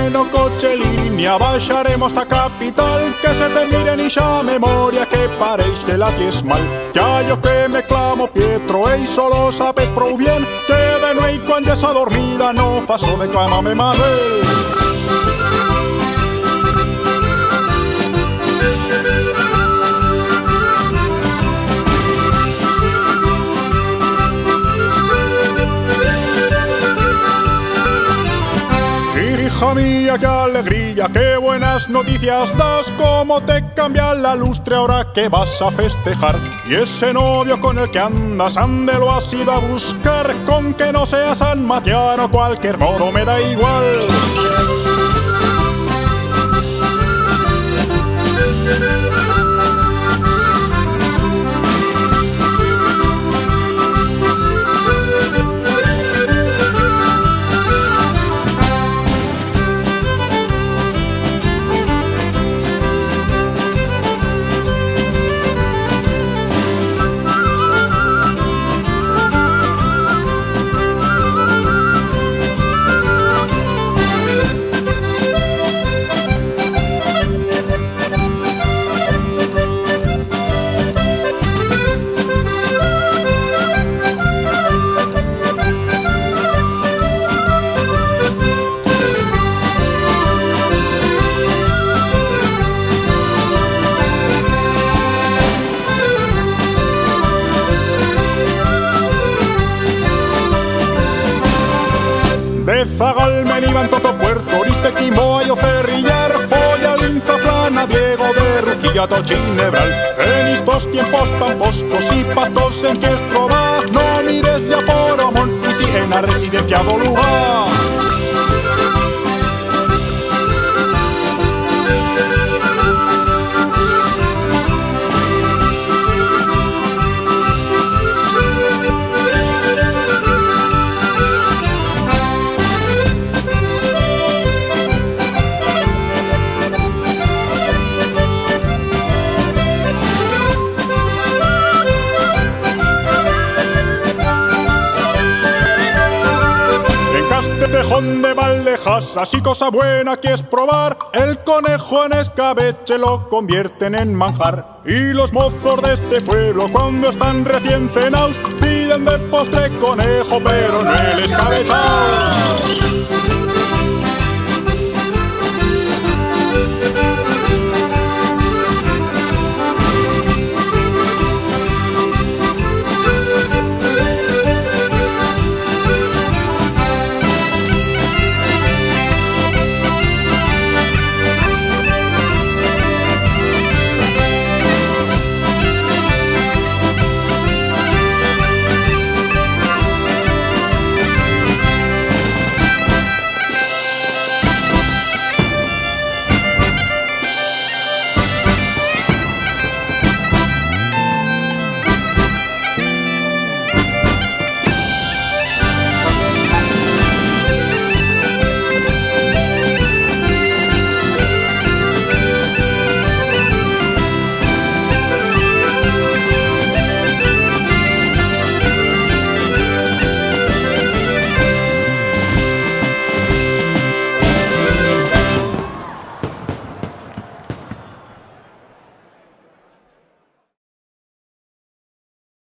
treno, coche, línea, baixaremos ta capital, que se te miren y xa memoria que pareix que la ties mal. Ya yo que me clamo Pietro, ei solo sabes prou bien que de nuei quan ya esa dormida no faso de clamame Manuel. Hija mía, qué alegría, qué buenas noticias das, cómo te cambia la lustre ahora que vas a festejar. Y ese novio con el que andas, ande lo has ido a buscar, con que no sea San Matiano, cualquier modo me da igual. De Zagal me iban todo Puerto, Oristequimo a Cerrillar, Folla, Linza, Plana, Diego de Ruquilla, Tochinebral. En estos tiempos tan foscos y pastos en que estroba, no mires ya por Omón y si en a residenciado lugar. Tejón de Valdejas, así cosa buena que es probar, el conejo en escabeche lo convierten en manjar. Y los mozos de este pueblo cuando están recién cenaos piden de postre conejo pero no el escabechao.